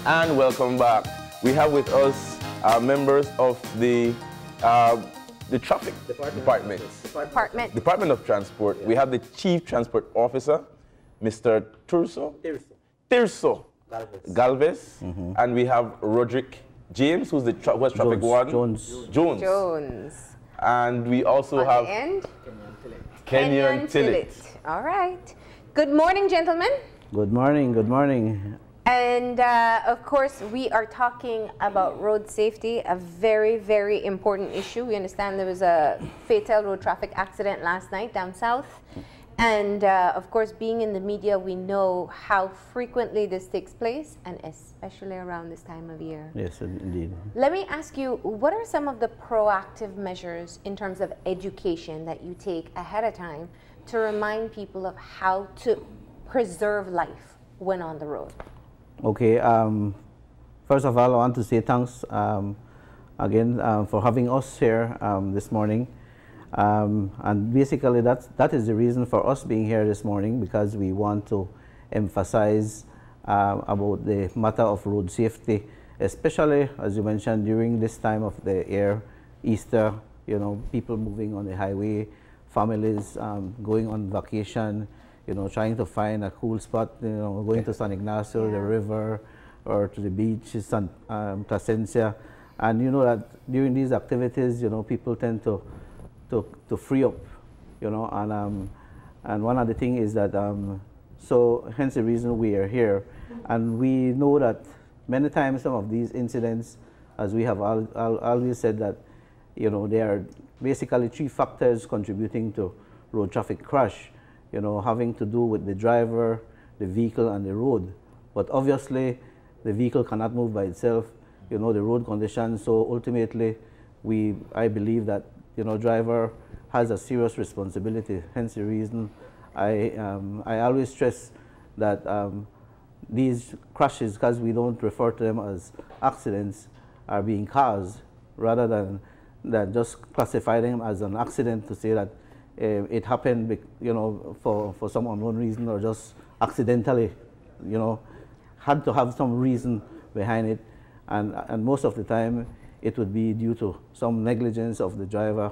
And welcome back. We have with us members of the traffic department of transport. Yeah. We have the Chief Transport Officer, Mr. Tirso Galvez, and we have Rodrick James, who's the traffic warden. Jones. And we also have Kenyon Tillett. All right. Good morning, gentlemen. Good morning. Good morning. And of course, we are talking about road safety, a very, very important issue. We understand there was a fatal road traffic accident last night down south. And of course, being in the media, we know how frequently this takes place, and especially around this time of year. Yes, indeed. Let me ask you, what are some of the proactive measures in terms of education that you take ahead of time to remind people of how to preserve life when on the road? Okay, first of all, I want to say thanks again for having us here this morning. And basically that is the reason for us being here this morning, because we want to emphasize about the matter of road safety, especially, as you mentioned, during this time of the year, Easter, you know, people moving on the highway, families going on vacation, you know, trying to find a cool spot, you know, going to San Ignacio, the river, or to the beach, San Placencia. And you know that during these activities, you know, people tend to free up, you know, and one of the things is that, so hence the reason we are here. And we know that many times some of these incidents, as we have always said, that, you know, there are basically three factors contributing to road traffic crash, you know, having to do with the driver, the vehicle, and the road. But obviously, the vehicle cannot move by itself, you know, the road conditions. So ultimately, I believe that, you know, driver has a serious responsibility. Hence the reason I always stress that these crashes, because we don't refer to them as accidents, are being caused, rather than just classify them as an accident to say that it happened, you know, for some unknown reason, or just accidentally, you know, had to have some reason behind it, and most of the time it would be due to some negligence of the driver.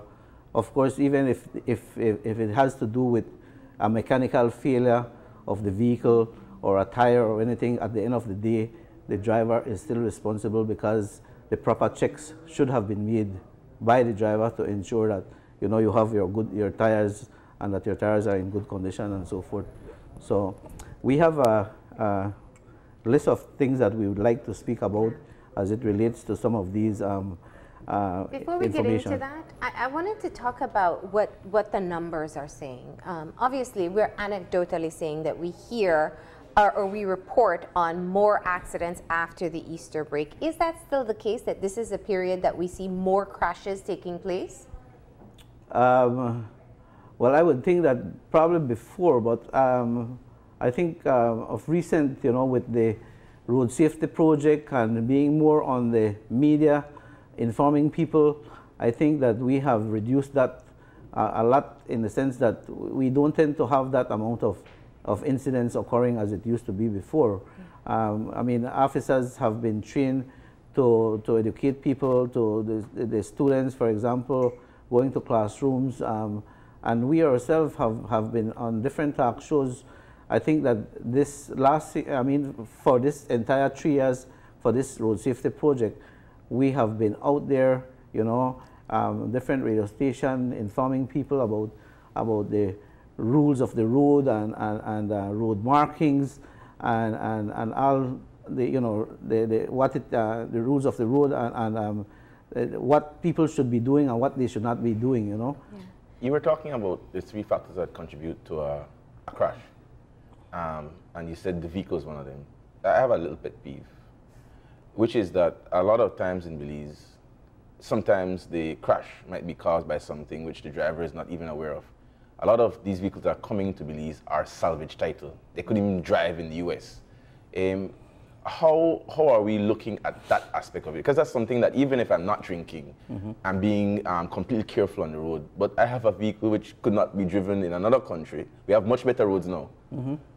Of course, even if it has to do with a mechanical failure of the vehicle or a tire or anything, at the end of the day, the driver is still responsible, because the proper checks should have been made by the driver to ensure that, you know, you have your tires, and that your tires are in good condition and so forth. So we have a list of things that we would like to speak about as it relates to some of these Before we get into that, I wanted to talk about what the numbers are saying. Obviously, we're anecdotally saying that we hear or we report on more accidents after the Easter break. Is that still the case, that this is a period that we see more crashes taking place? Well, I would think that probably before, but I think of recent, you know, with the road safety project and being more on the media, informing people, I think that we have reduced that a lot, in the sense that we don't tend to have that amount of incidents occurring as it used to be before. I mean, officers have been trained to educate people, to the students, for example, going to classrooms, and we ourselves have been on different talk shows. I think that this for this entire 3 years, for this road safety project, we have been out there, you know, different radio stations, informing people about the rules of the road and road markings and all the, you know, the rules of the road and what people should be doing and what they should not be doing, you know. Yeah. You were talking about the three factors that contribute to a crash, and you said the vehicle is one of them. I have a little pet peeve, which is that a lot of times in Belize, sometimes the crash might be caused by something which the driver is not even aware of. A lot of these vehicles that are coming to Belize are salvage title. They couldn't even drive in the US. how are we looking at that aspect of it? Because that's something that even if I'm not drinking, I'm being completely careful on the road. But I have a vehicle which could not be driven in another country. We have much better roads now.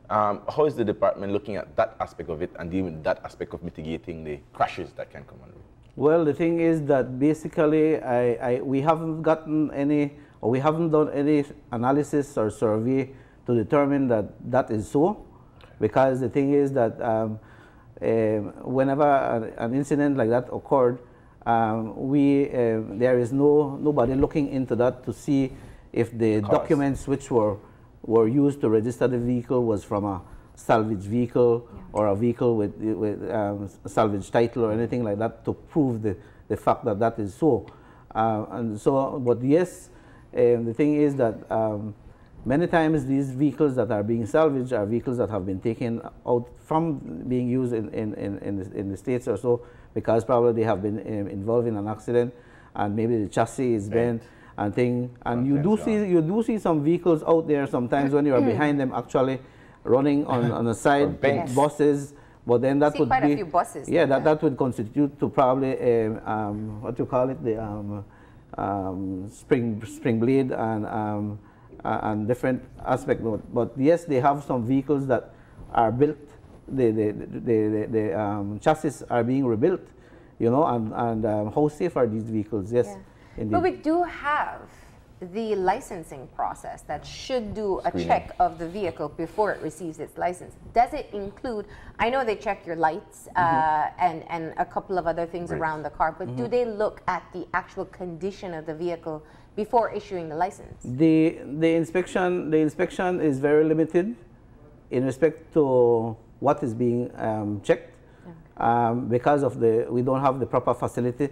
How is the department looking at that aspect of it and dealing with that aspect of mitigating the crashes that can come on the road? Well, the thing is that basically we haven't gotten any, or we haven't done any analysis or survey to determine that that is so. Because the thing is that whenever an incident like that occurred, there is nobody looking into that to see if the documents which were used to register the vehicle was from a salvage vehicle or a vehicle with salvage title or anything like that to prove the fact that that is so. And so, but yes, the thing is that many times these vehicles that are being salvaged are vehicles that have been taken out from being used in the States or so, because probably they have been involved in an accident and maybe the chassis is bent and thing. And you do see some vehicles out there sometimes when you are behind them actually running on the side, buses. But then that would be quite a few buses. Yeah, that would constitute to probably what you call it, the spring blade and different aspects. But yes, they have some vehicles that are built. The chassis are being rebuilt, you know, and how safe are these vehicles? Yes, indeed. But we do have the licensing process that should do a check of the vehicle before it receives its license. Does it include, I know they check your lights and a couple of other things around the car, but do they look at the actual condition of the vehicle before issuing the license? The inspection is very limited in respect to what is being checked, because of we don't have the proper facility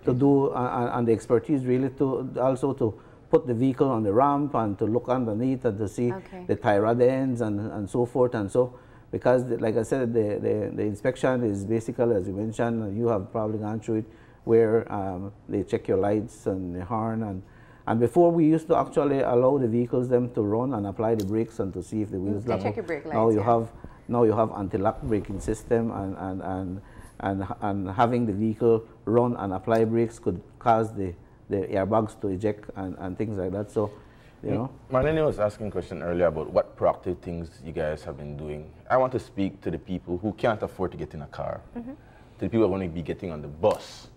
to do and the expertise really to also to put the vehicle on the ramp and to look underneath and to see the tie rod ends and so forth and so, because like I said, the inspection is basically, as you mentioned, you have probably gone through it, where they check your lights and the horn and before we used to actually allow the vehicles them to run and apply the brakes and to see if the wheels they check your brake lights. Now you have anti-lock braking system and having the vehicle run and apply brakes could cause the airbags to eject and things like that. So, you know. Marlene was asking a question earlier about what proactive things you guys have been doing. I want to speak to the people who can't afford to get in a car, to the people who are going to be getting on the bus.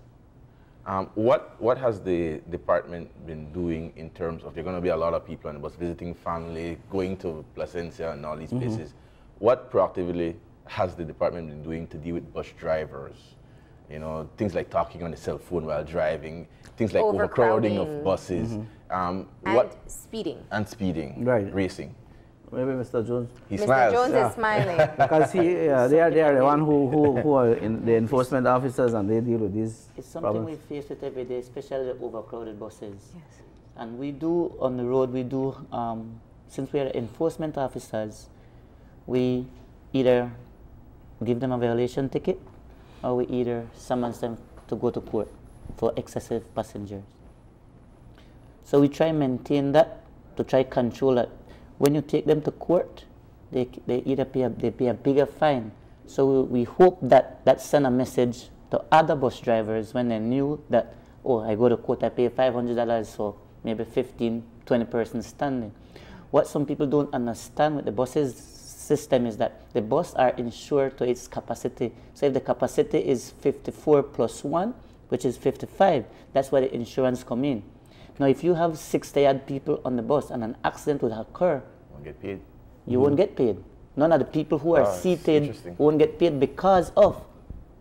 What has the department been doing in terms of, there are going to be a lot of people on the bus visiting family, going to Placencia and all these places. What proactively has the department been doing to deal with bus drivers? You know, things like talking on the cell phone while driving, things like overcrowding of buses. And speeding. And speeding, racing. Maybe Mr. Jones. He smiles. Mr. Jones is smiling. Because they are the one who are in the enforcement officers and they deal with these It's something problems. we face with every day, especially the overcrowded buses. Yes. And we do, on the road, we do, since we are enforcement officers, we either give them a violation ticket or we either summons them to go to court for excessive passengers. So we try and maintain that, to try control that. When you take them to court, they either pay a bigger fine. So we hope that send a message to other bus drivers when they knew that, oh, I go to court, I pay $500 for maybe 15, 20 persons standing. What some people don't understand with the buses system is that the bus are insured to its capacity. So if the capacity is 54 plus 1, which is 55, that's where the insurance come in. Now, if you have 60-odd people on the bus and an accident would occur, won't get paid. You won't get paid. None of the people who are seated won't get paid because of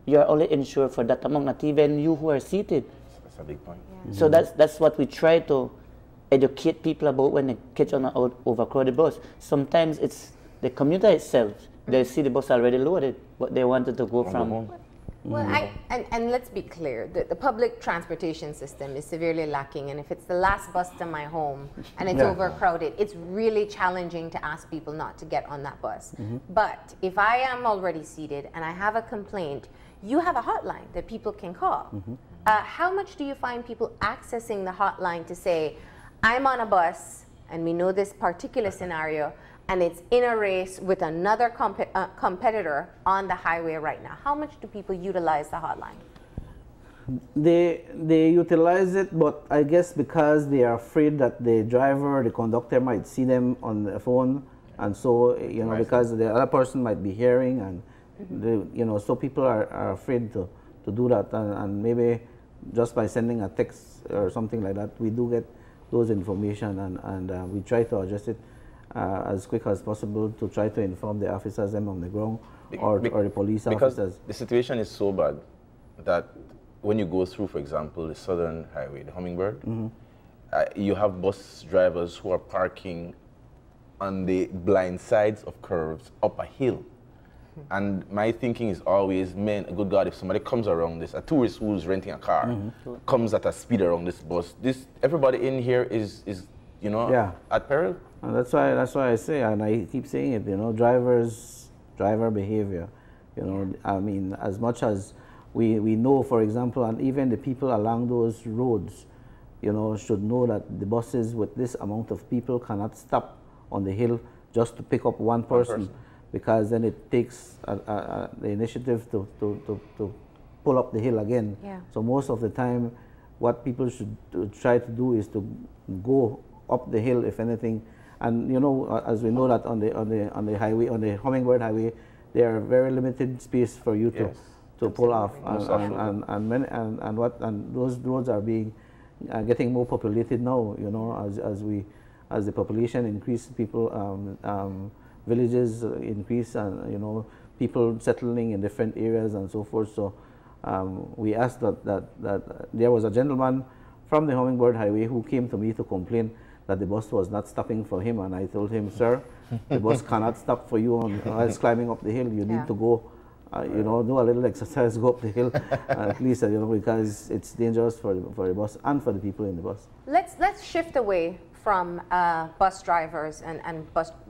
you're only insured for that amount, not even you who are seated. That's a big point. Yeah. So that's what we try to educate people about when they catch on an overcrowded bus. Sometimes it's the commuter itself. They see the bus already loaded, but they wanted to go from home. Well, and let's be clear, the public transportation system is severely lacking, and if it's the last bus to my home and it's overcrowded, it's really challenging to ask people not to get on that bus. But if I am already seated and I have a complaint, you have a hotline that people can call. How much do you find people accessing the hotline to say, I'm on a bus, and we know this particular scenario, and it's in a race with another competitor on the highway right now, how much do people utilize the hotline? They utilize it, but I guess because they are afraid that the driver, the conductor might see them on the phone, and so, you know, because the other person might be hearing, and you know, so people are afraid to do that, and maybe just by sending a text or something like that, we do get those information, and we try to adjust it as quick as possible to try to inform the officers them on the ground, or the police officers. Because the situation is so bad that when you go through, for example, the Southern Highway, the Hummingbird, you have bus drivers who are parking on the blind sides of curves up a hill. And my thinking is always, man, good God, if somebody comes around this, a tourist who's renting a car, comes at a speed around this bus, everybody in here is you know, at peril. And that's why I say, and I keep saying it, you know, driver behavior. You know, I mean, as much as we know, for example, and even the people along those roads, you know, should know that the buses with this amount of people cannot stop on the hill just to pick up one person. Because then it takes the initiative to pull up the hill again. So most of the time, what people should try to do is to go up the hill, if anything. And you know, as we know that on the highway, on the Hummingbird Highway, there are very limited space for you to pull off. And those roads are getting more populated now. You know, as the population increases, people. Villages increase, and you know, people settling in different areas and so forth. So we asked that there was a gentleman from the Hummingbird Highway who came to me to complain that the bus was not stopping for him, and I told him, sir, the bus cannot stop for you while climbing up the hill. You need to go, you know, do a little exercise, go up the hill, at least, you know, because it's dangerous for the bus and for the people in the bus. Let's shift away from bus drivers and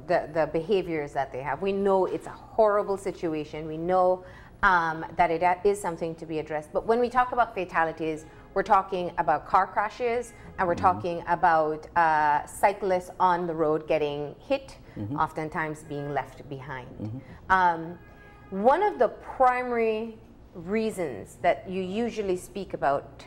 the behaviors that they have. We know it's a horrible situation. We know that it is something to be addressed. But when we talk about fatalities, we're talking about car crashes, and we're talking about cyclists on the road getting hit, oftentimes being left behind. One of the primary reasons that you usually speak about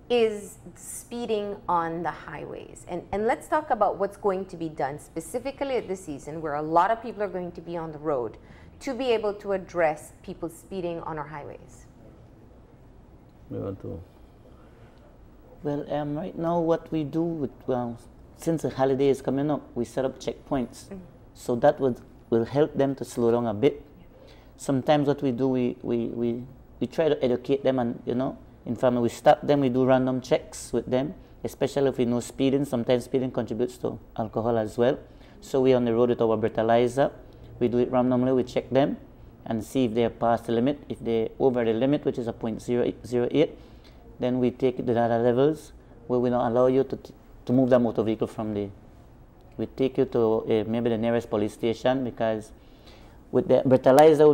is speeding on the highways. And let's talk about what's going to be done specifically at this season, where a lot of people are going to be on the road, to be able to address people speeding on our highways. Well, right now what we do, since the holiday is coming up, we set up checkpoints. So that will help them to slow down a bit. Sometimes what we do, we try to educate them, and you know, in fact, we stop them, we do random checks with them, especially if we know speeding. Sometimes speeding contributes to alcohol as well. So we're on the road with our breathalyzer. We do it randomly, we check them and see if they're past the limit. If they're over the limit, which is a 0.008, then we take the data levels where we don't allow you to move the motor vehicle from there. We take you to maybe the nearest police station, because with the breathalyzer,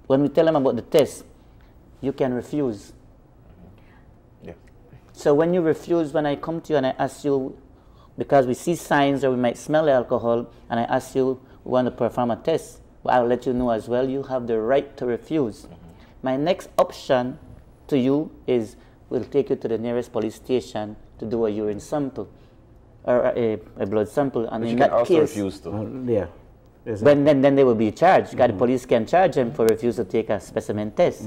when we tell them about the test, you can refuse. So when you refuse, when I come to you and I ask you, because we see signs or we might smell the alcohol, and I ask you, we want to perform a test, well, I'll let you know as well, you have the right to refuse. My next option to you is, we'll take you to the nearest police station to do a urine sample, or a blood sample. And in that case, refuse to. Then they will be charged. The police can charge them for refusal to take a specimen test.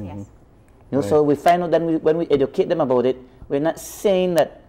You know, so we find out that when we educate them about it, we're not saying that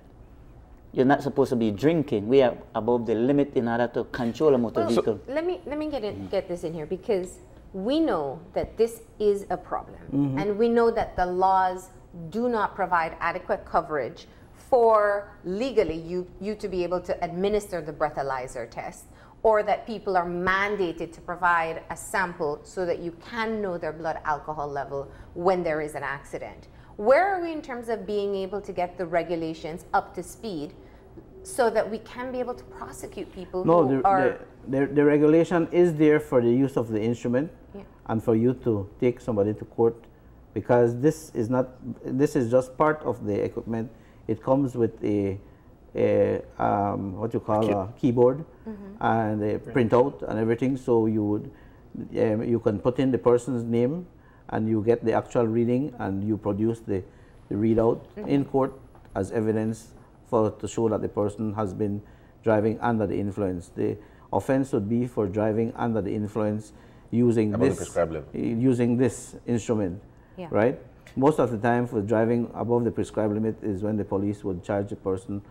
you're not supposed to be drinking. We are above the limit in order to control a motor vehicle. So let me get this in here, because we know that this is a problem, and we know that the laws do not provide adequate coverage for legally you to be able to administer the breathalyzer test, or that people are mandated to provide a sample so that you can know their blood alcohol level when there is an accident. Where are we in terms of being able to get the regulations up to speed so that we can be able to prosecute people who are... The regulation is there for the use of the instrument, and for you to take somebody to court, because this is just part of the equipment. It comes with a a what you call a keyboard and a printout and everything. So you would you can put in the person's name and you get the actual reading and you produce the readout in court as evidence to show that the person has been driving under the influence. The offense would be for driving under the influence using this instrument, right? Most of the time for driving above the prescribed limit is when the police would charge a person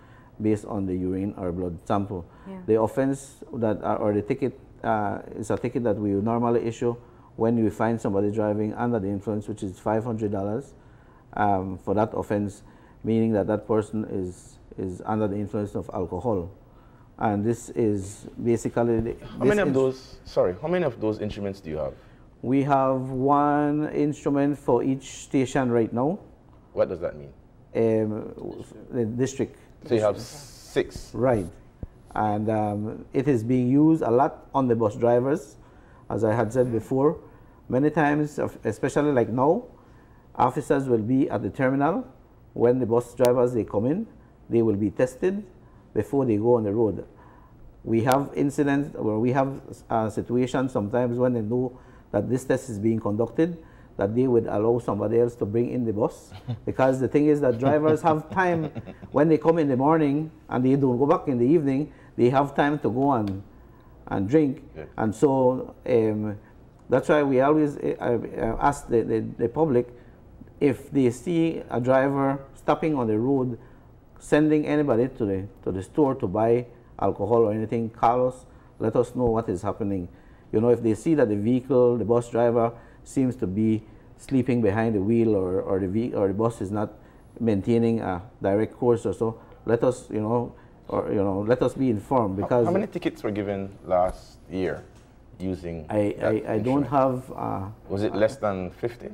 based on the urine or blood sample. The offense that or the ticket is a ticket that we normally issue when we find somebody driving under the influence, which is $500 for that offense, meaning that that person is under the influence of alcohol. And this is basically how many of those instruments do you have? We have one instrument for each station right now. What does that mean? The district. So you have 6. Right. And it is being used a lot on the bus drivers, as I had said before. Many times, especially like now, officers will be at the terminal. When the bus drivers, they come in, they will be tested before they go on the road. We have incidents where we have situations sometimes when they know that this test is being conducted, that they would allow somebody else to bring in the bus. Because the thing is that drivers have time, when they come in the morning and they don't go back in the evening, they have time to go and drink. And so that's why we always ask the public, if they see a driver stopping on the road, sending anybody to the store to buy alcohol or anything, call us, let us know what is happening. You know, if they see that the vehicle, the bus driver seems to be sleeping behind the wheel or the bus is not maintaining a direct course or so, let us, let us be informed. Because how many tickets were given last year using I don't have... was it less than 50?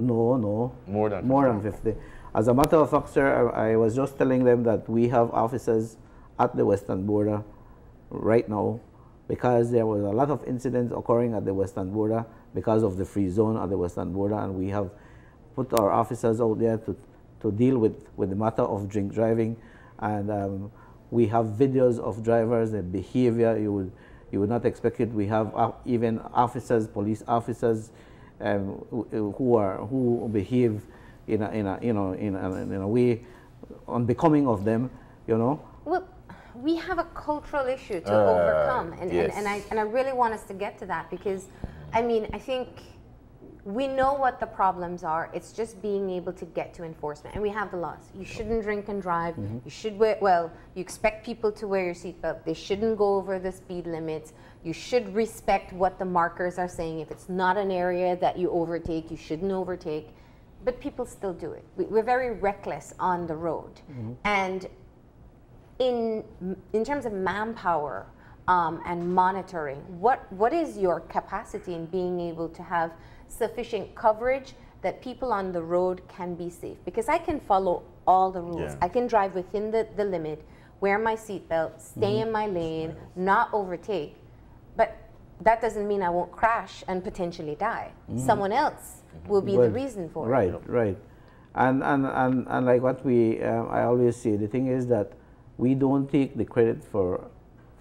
No. More than 50? More than 50. As a matter of fact, sir, I was just telling them that we have officers at the western border right now, because there was a lot of incidents occurring at the western border because of the free zone at the western border, and we have put our officers out there to deal with the matter of drink driving. And we have videos of drivers, their behavior. You would not expect it. We have even officers, police officers, who behave in a way unbecoming of them, Well, we have a cultural issue to overcome, and I really want us to get to that, because I mean, I think we know what the problems are. It's just being able to get to enforcement, and we have the laws. You shouldn't drink and drive. You should you expect people to wear your seatbelt. They shouldn't go over the speed limits. You should respect what the markers are saying. If it's not an area that you overtake, you shouldn't overtake. But people still do it. We're very reckless on the road. And in terms of manpower and monitoring, what is your capacity in being able to have sufficient coverage that people on the road can be safe? Because I can follow all the rules. I can drive within the limit, wear my seatbelt, stay in my lane, not overtake. But that doesn't mean I won't crash and potentially die. Someone else will be the reason for it. Right. And like what I always say, the thing is that we don't take the credit for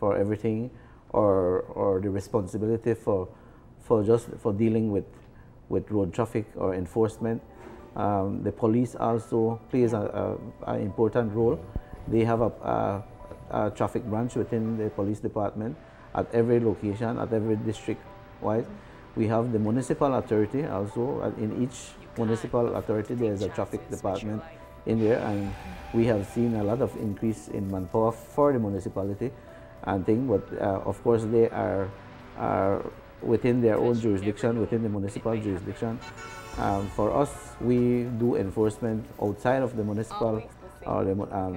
everything or the responsibility for dealing with road traffic or enforcement. The police also plays an important role. They have a traffic branch within the police department at every location, at every district-wise. We have the municipal authority also. In each municipal authority, there is a traffic department in there, and we have seen a lot of increase in manpower for the municipality and things. But of course, they are within their own jurisdiction, within the municipal jurisdiction. For us, we do enforcement outside of the municipal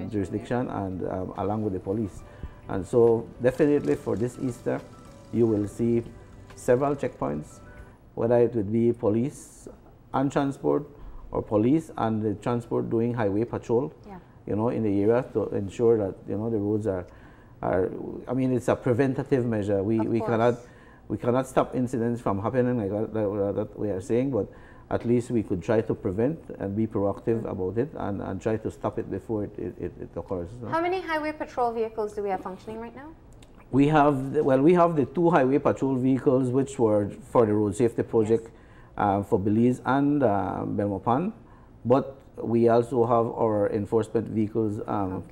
jurisdiction and along with the police. And so definitely for this Easter, you will see several checkpoints, whether it would be police and transport or police and the transport doing highway patrol, in the area to ensure that, the roads are, I mean, it's a preventative measure. We cannot stop incidents from happening like that we are saying, but at least we could try to prevent and be proactive about it and try to stop it before it occurs. How many highway patrol vehicles do we have functioning right now? We have, we have the 2 highway patrol vehicles which were for the road safety project for Belize and Belmopan, but we also have our enforcement vehicles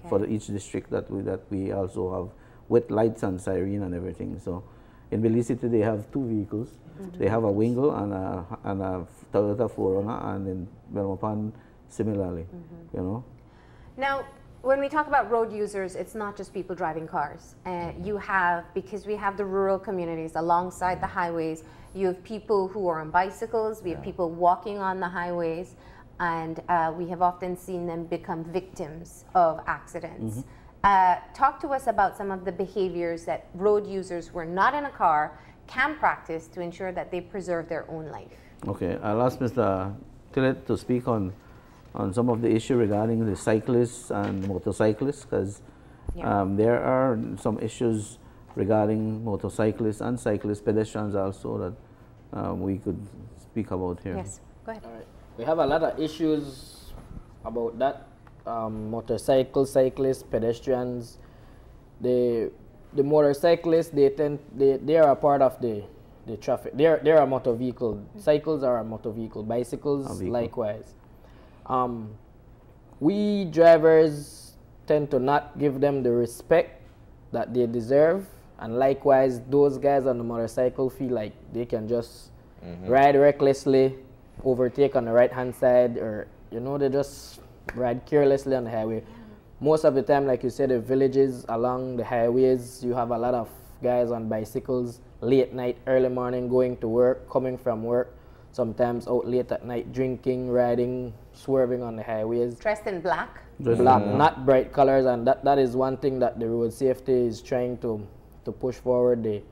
for each district that we also have with lights and siren and everything. So in Belize City they have 2 vehicles. They have a Wingle and a Toyota 4Runner, and in Belmopan similarly, you know. Now, when we talk about road users, it's not just people driving cars. You have, because we have the rural communities alongside the highways, you have people who are on bicycles, we have people walking on the highways, and we have often seen them become victims of accidents. Talk to us about some of the behaviors that road users who are not in a car can practice to ensure that they preserve their own life. Okay, I'll ask Mr. Tillett to speak on some of the issue regarding the cyclists and motorcyclists, because there are some issues regarding motorcyclists and cyclists, pedestrians also, that we could speak about here. Yes, go ahead. All right. We have a lot of issues about that. Motorcycles, cyclists, pedestrians. The motorcyclists, they are a part of the traffic. They're a motor vehicle. Cycles are a motor vehicle. Bicycles, likewise. We drivers tend to not give them the respect that they deserve, and likewise those guys on the motorcycle feel like they can just ride recklessly, overtake on the right hand side, or they just ride carelessly on the highway. Most of the time, like you said, the villages along the highways, you have a lot of guys on bicycles late night, early morning, going to work, coming from work, sometimes out late at night, drinking, riding, swerving on the highways. Dressed in black? Black, not bright colors, and that is one thing that the road safety is trying to push forward. The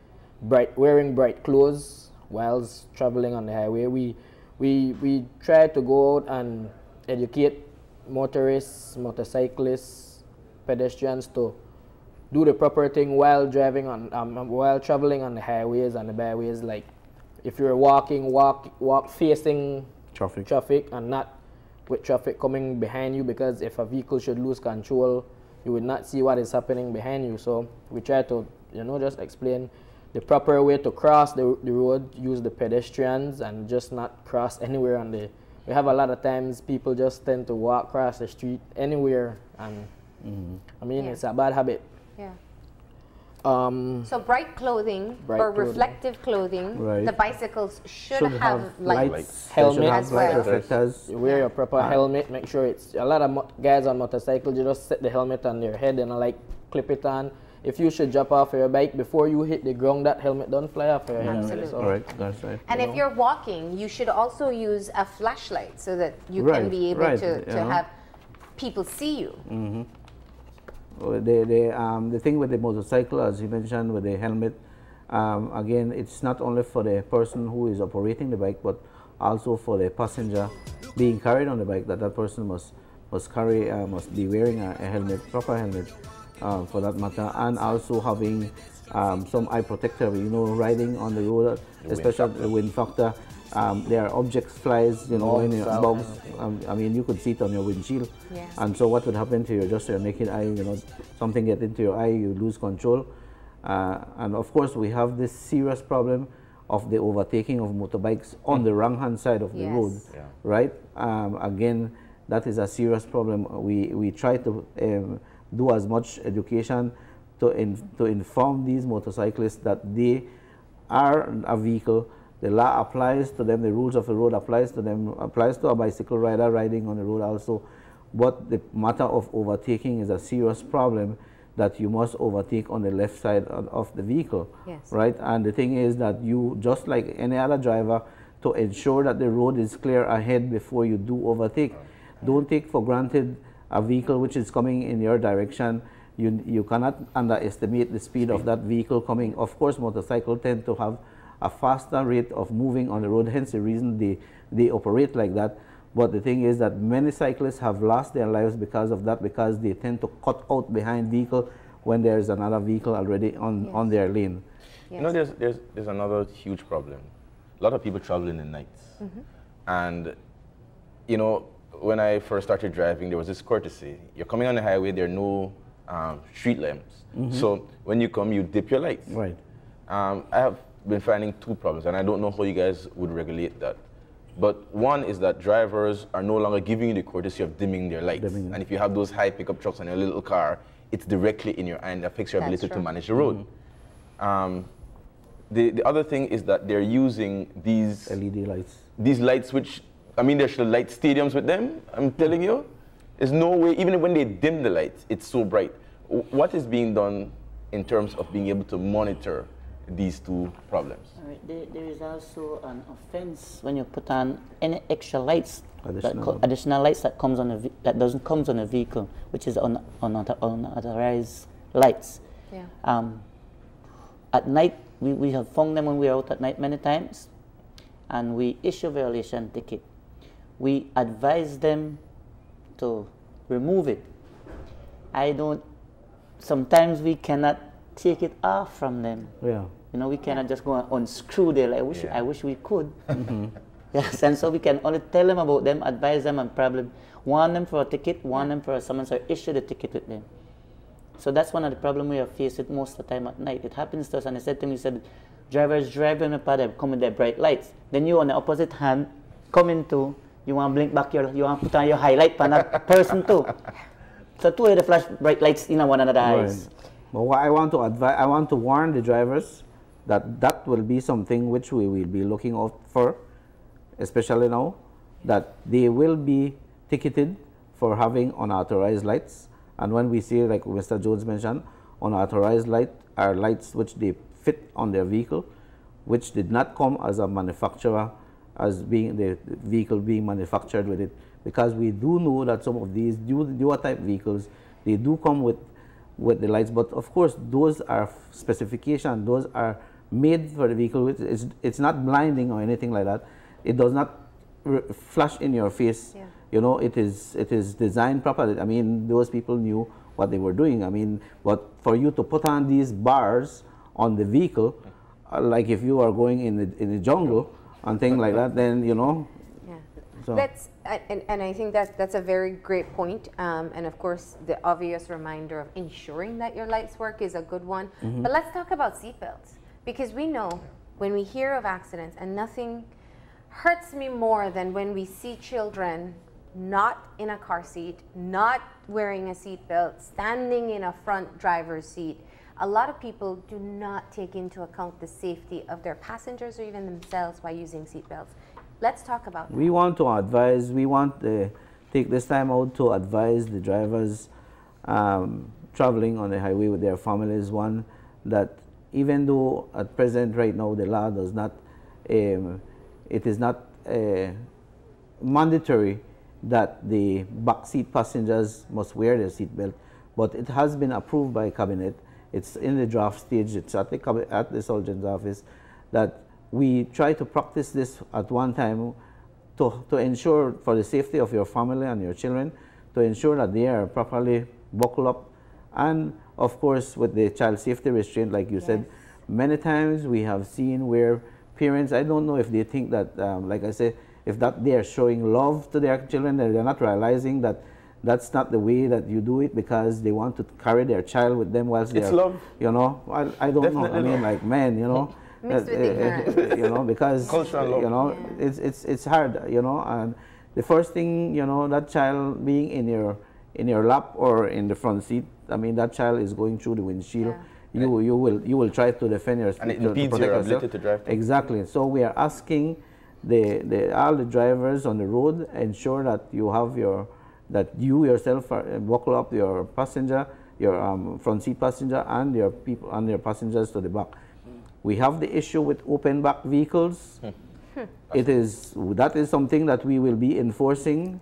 wearing bright clothes whilst traveling on the highway. We try to go out and educate motorists, motorcyclists, pedestrians to do the proper thing while driving on, while traveling on the highways and the byways. Like if you're walking, walk facing traffic and not with traffic coming behind you, because if a vehicle should lose control, you would not see what is happening behind you. So we try to, just explain the proper way to cross the road, use the pedestrians, and just not cross anywhere on the. We have a lot of times people just tend to walk across the street anywhere, and I mean it's a bad habit. Yeah. So bright clothing or reflective clothing. Right. The bicycles should have lights. Helmet as well. You wear your proper helmet. Make sure it's a lot of guys on motorcycles. You just set the helmet on their head and clip it on. If you should jump off your bike before you hit the ground, that helmet don't fly off your head. Absolutely. So, Right, that's right. And if you're walking, you should also use a flashlight so that you can be able to have people see you. The thing with the motorcycle, as you mentioned, with the helmet, again, it's not only for the person who is operating the bike, but also for the passenger being carried on the bike, that person must be wearing a helmet, proper helmet. For that matter, and also having some eye protector, riding on the road, especially the wind factor. There are objects, flies, bugs. I mean, you could see it on your windshield. Yes. And so what would happen to your naked eye, something get into your eye, you lose control. And of course, we have this serious problem of the overtaking of motorbikes on the wrong hand side of the road, right? Again, that is a serious problem. We try to do as much education to inform these motorcyclists that they are a vehicle. The law applies to them, the rules of the road applies to them, applies to a bicycle rider riding on the road also. But the matter of overtaking is a serious problem, that you must overtake on the left side of the vehicle, right? And the thing is that you, just like any other driver, to ensure that the road is clear ahead before you do overtake. Don't take for granted a vehicle which is coming in your direction. You cannot underestimate the speed of that vehicle coming. Of course, motorcycles tend to have a faster rate of moving on the road, hence the reason they operate like that. But the thing is that many cyclists have lost their lives because of that, because they tend to cut out behind vehicle when there is another vehicle already on their lane. There's another huge problem. A lot of people travel in the nights. And, you know, when I first started driving, there was this courtesy. You're coming on the highway, there are no street lamps. So when you come, you dip your lights. Right. I have been finding two problems, and I don't know how you guys would regulate that. But one is that drivers are no longer giving you the courtesy of dimming their lights. And if you have those high pickup trucks on your little car, it's directly in your eye and affects your ability to manage the road. The other thing is that they're using these LED lights. These lights, which, I mean, there should light stadiums with them, I'm telling you. There's no way, even when they dim the lights, it's so bright. What is being done in terms of being able to monitor these two problems? All right. There is also an offense when you put on any extra lights, additional lights that comes on that doesn't comes on a vehicle, which is unauthorized lights. Yeah. At night, we have found them when we are out at night many times, and we issue a violation ticket. We advise them to remove it. Sometimes we cannot take it off from them. Yeah. You know, we cannot just go and unscrew the light. I wish we could. Yes, and so we can only tell them about them, advise them, and probably warn them for a ticket, warn them for a summons, or issue the ticket with them. So that's one of the problems we are faced with most of the time at night. It happens to us, and I said to me, drivers driving up at them, come with their bright lights. Then you on the opposite hand, come into, you want to blink back you want to put on your highlight for that person too. So two of the flash bright lights in one another eyes. But what I want to advise, I want to warn the drivers that that will be something which we will be looking out for, especially now, that they will be ticketed for having unauthorized lights. And when we see, like Mr. Jones mentioned, unauthorized light are lights which they fit on their vehicle, which did not come as a manufacturer, as being the vehicle being manufactured with it. Because we do know that some of these newer type vehicles, they do come with the lights, but of course those are specification, those are made for the vehicle. It's not blinding or anything like that. It does not flash in your face. Yeah. You know, it is designed properly. I mean, those people knew what they were doing. I mean, but for you to put on these bars on the vehicle, like if you are going in the jungle and things like that, then you know. Yeah. So. That's and I think that's a very great point. And of course, the obvious reminder of ensuring that your lights work is a good one. But let's talk about seatbelts, because we know when we hear of accidents, and nothing hurts me more than when we see children not in a car seat, not wearing a seatbelt, standing in a front driver's seat. A lot of people do not take into account the safety of their passengers or even themselves by using seatbelts. Let's talk about that. We want to advise, we want to take this time out to advise the drivers traveling on the highway with their families, one, that even though at present right now the law does not, it is not mandatory that the backseat passengers must wear their seatbelt, but it has been approved by Cabinet. It's in the draft stage, it's at the Surgeon's office, that we try to practice this at one time to ensure for the safety of your family and your children, to ensure that they are properly buckled up, and of course with the child safety restraint, like you said, many times we have seen where parents, I don't know if they think that, like I said, if that they are showing love to their children, they're not realizing that that's not the way that you do it, because they want to carry their child with them whilst they're, love. You know, I don't know, I mean, like, man, you know, you know, because, you know, it's hard, you know, and the first thing, you know, that child being in your lap or in the front seat, I mean, that child is going through the windshield. Yeah. You will try to defend yourself, and it impedes your ability to drive. Exactly. So we are asking all the drivers on the road, ensure that you have that you yourself buckle up your passenger, your front seat passenger, and your people and your passengers to the back. We have the issue with open back vehicles. That is something that we will be enforcing,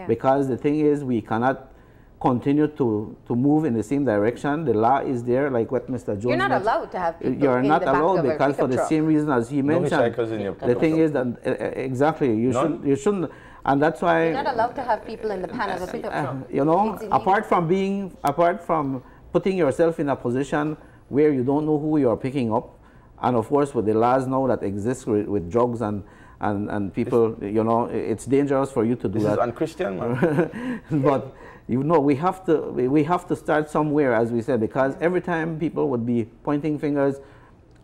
because the thing is, we cannot continue to move in the same direction. The law is there, like what Mr. Jones mentioned. You're not allowed to have people You're in not the back allowed, of a because for the same reason as he mentioned. The thing is that exactly, you shouldn't, and that's why you're not allowed to have people in the pan of a pickup truck. You know, apart from putting yourself in a position where you don't know who you are picking up, and of course with the laws now that exist with drugs and and people, you know, it's dangerous for you to do this that. This is unchristian, man. But you know, we have to start somewhere, as we said, because every time people would be pointing fingers,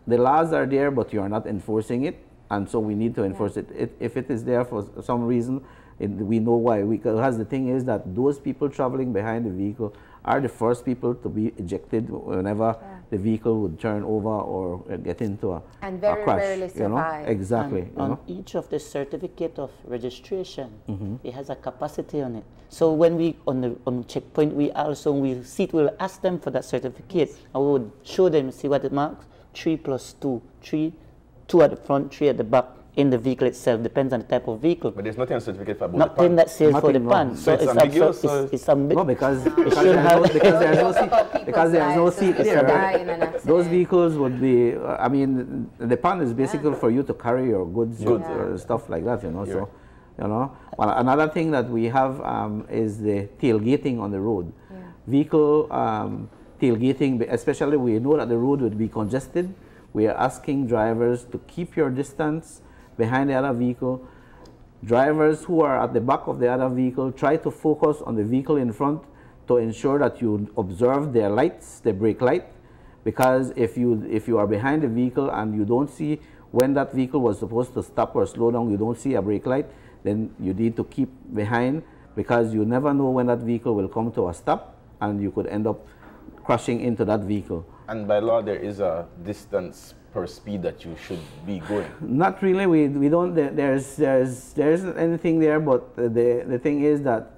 the laws are there, but you are not enforcing it, and so we need to enforce it. If it is there for some reason, we know why. Because the thing is that those people traveling behind the vehicle are the first people to be ejected whenever the vehicle would turn over or get into a and very crash, rarely survive. you know? Exactly. And on each of the certificate of registration, it has a capacity on it. So when we on checkpoint, we will ask them for that certificate, and we would show them, see what it marks: 3+2, 2 at the front, 3 at the back. In the vehicle itself, depends on the type of vehicle. But there's nothing on certificate for both nothing that says for the pan. So it's ambiguous. It's no, because there's no seat there. Right? Those vehicles would be. I mean, the pan is basically for you to carry your goods, stuff like that. You know. So, you know. Well, another thing that we have is the tailgating on the road. Vehicle tailgating, especially we know that the road would be congested. We are asking drivers to keep your distance behind the other vehicle. Drivers who are at the back of the other vehicle, try to focus on the vehicle in front to ensure that you observe their lights, the brake light, because if you are behind the vehicle and you don't see when that vehicle was supposed to stop or slow down, you don't see a brake light, then you need to keep behind, because you never know when that vehicle will come to a stop and you could end up crashing into that vehicle. And by law, there is a distance per speed that you should be going. Not really. We don't. There isn't anything there. But the thing is that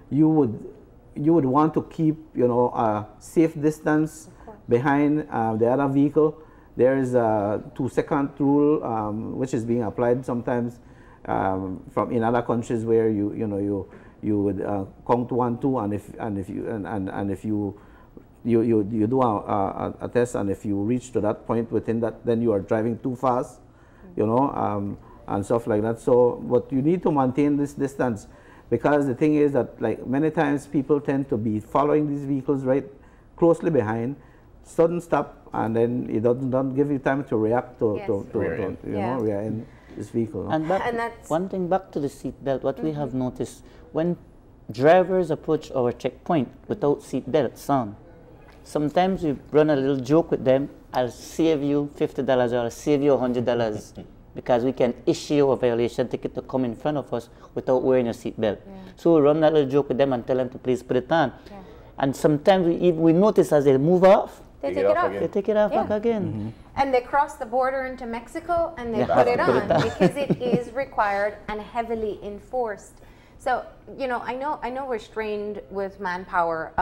you would want to keep, you know, a safe distance behind the other vehicle. There is a 2-second rule which is being applied sometimes from in other countries where you would count 1, 2, and if you do a test, and if you reach to that point within that, then you are driving too fast, you know, and stuff like that. So, but you need to maintain this distance, because the thing is that, like, many times people tend to be following these vehicles right closely behind, sudden stop, and then it don't give you time to react to rear in this vehicle. No? And that's one thing, back to the seat belt. What we have noticed, when drivers approach our checkpoint without seat belts on, sometimes we run a little joke with them: I'll save you $50 or I'll save you $100 because we can issue a violation ticket to come in front of us without wearing a seatbelt. So we run that little joke with them and tell them to please put it on. And sometimes we notice as they move off, they take it off. They take it off back again. And they cross the border into Mexico and they put it on because it is required and heavily enforced. So, you know, I know we're strained with manpower,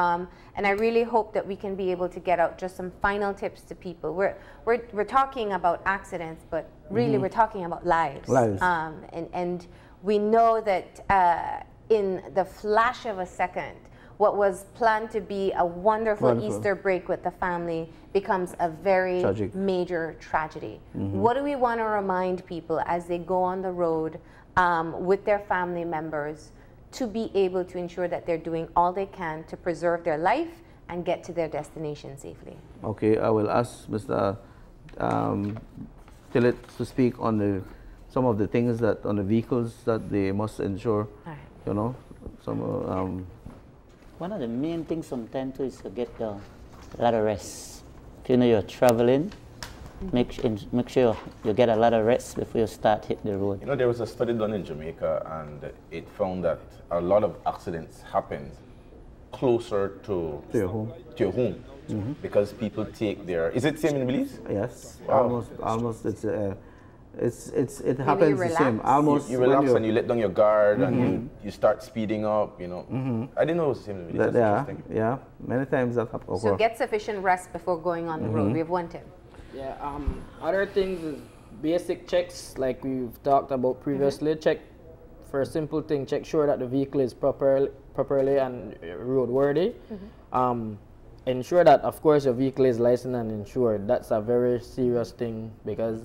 and I really hope that we can be able to get out just some final tips to people. We're talking about accidents, but really we're talking about lives. And we know that in the flash of a second, what was planned to be a wonderful Easter break with the family becomes a very major tragedy. What do we want to remind people as they go on the road with their family members to be able to ensure that they're doing all they can to preserve their life and get to their destination safely? Okay, I will ask Mr. Tillett to speak on some of the things that on the vehicles that they must ensure. You know, some. One of the main things sometimes too is to get a lot of rest. If you know you're traveling, make sure you get a lot of rest before you start hitting the road. You know, there was a study done in Jamaica, and it found that a lot of accidents happen closer to your home. Because people take their. Is it same in Belize? Yes, almost. It happens the same. Almost you relax and you let down your guard and you start speeding up. You know, I didn't know it was the same in Belize. Yeah, many times that happens. So get sufficient rest before going on the road. We have one tip. Yeah, other things is basic checks, like we've talked about previously. Check for a simple thing, check sure that the vehicle is properly and roadworthy. Ensure that, of course, your vehicle is licensed and insured. That's a very serious thing, because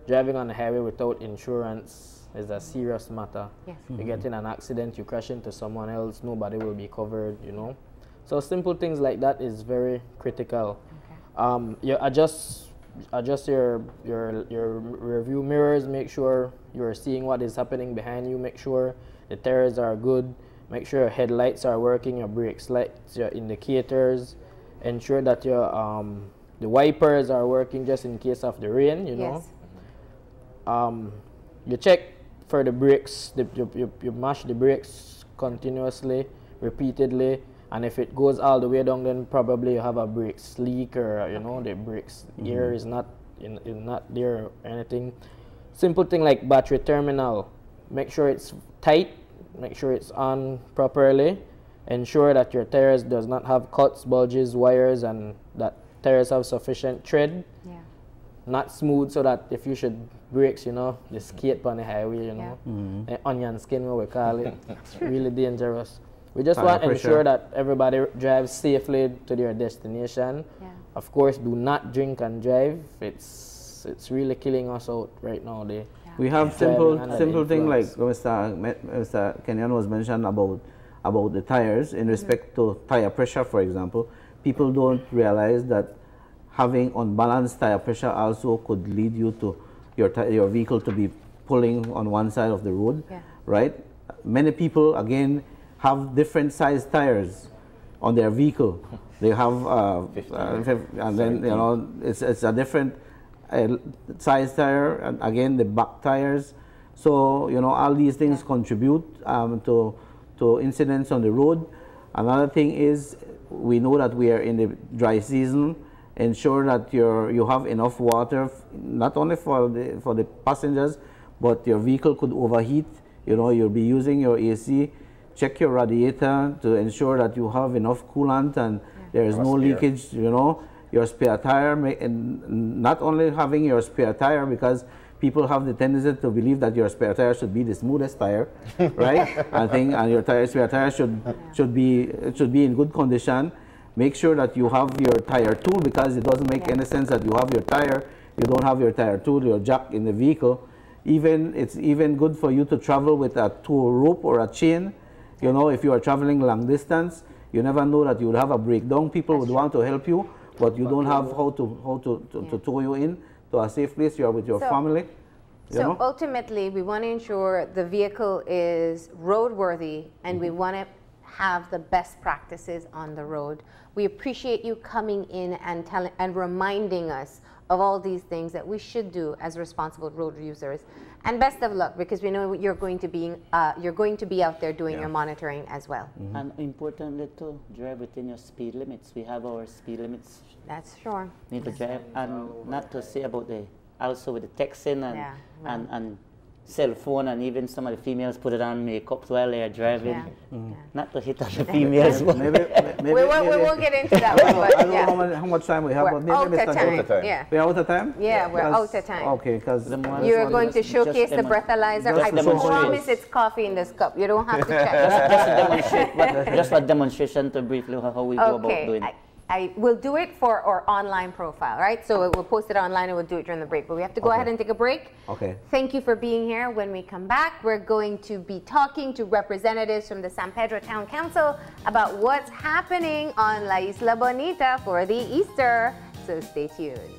driving on the highway without insurance is a serious matter. You get in an accident, you crash into someone else, nobody will be covered, you know. So simple things like that is very critical. You adjust adjust your review mirrors, make sure you're seeing what is happening behind you, make sure the tires are good, make sure your headlights are working, your brakes lights, your indicators, ensure that your the wipers are working just in case of the rain, you know. You check for the brakes, you mash the brakes continuously, repeatedly, and if it goes all the way down, then probably you have a brakes leak, or you know, the brakes air is not there or anything. Simple thing like battery terminal, make sure it's tight, make sure it's on properly, ensure that your tires does not have cuts, bulges, wires, and that tires have sufficient tread. Not smooth, so that if you should brakes, you know, the skate on the highway, you know, onion skin, what we call it. It's really dangerous. We just want to ensure that everybody drives safely to their destination. Of course, do not drink and drive. It's really killing us out right now. We have simple thing like Mr. Kenyon was mentioned about the tires in respect to tire pressure, for example. People don't realize that having unbalanced tire pressure also could lead you to your vehicle to be pulling on one side of the road, right? Many people, again, have different size tires on their vehicle. They have, and then, you know, it's a different size tire, and again, the back tires. So, you know, all these things contribute to incidents on the road. Another thing is, we know that we are in the dry season. Ensure that you have enough water, not only for the passengers, but your vehicle could overheat. You know, you'll be using your AC. Check your radiator to ensure that you have enough coolant and there is no leakage. You know, your spare tire, and not only having your spare tire, because people have the tendency to believe that your spare tire should be the smoothest tire, right? And your spare tire should be in good condition. Make sure that you have your tire tool, because it doesn't make any sense that you have your tire, you don't have your tire tool, your jack in the vehicle. It's even good for you to travel with a tow rope or a chain. You know, if you are traveling long distance, you never know that you would have a breakdown. People would want to help you, but you don't have how to tow you in to a safe place. You are with your family. So ultimately, we want to ensure the vehicle is roadworthy, and we want to have the best practices on the road. We appreciate you coming in and reminding us of all these things that we should do as responsible road users. And best of luck, because we know you're going to be out there doing your monitoring as well. And importantly too, drive within your speed limits. We have our speed limits. That's sure. Need to drive, and not to say about also with the texting and cell phone, and even some of the females put it on makeup while they're driving. Not to hit on the females. maybe we won't get into that one, but I don't know how much time we have, but maybe out of time. Yeah. We're out of time? Yeah, we're out of time. Okay, because you're going to showcase the breathalyzer. I promise it's coffee in this cup. You don't have to check. Just a demonstration to briefly how we go about doing it. I will do it for our online profile, right? So we'll post it online and we'll do it during the break. But we have to go ahead and take a break. Okay. Thank you for being here. When we come back, we're going to be talking to representatives from the San Pedro Town Council about what's happening on La Isla Bonita for the Easter. So stay tuned.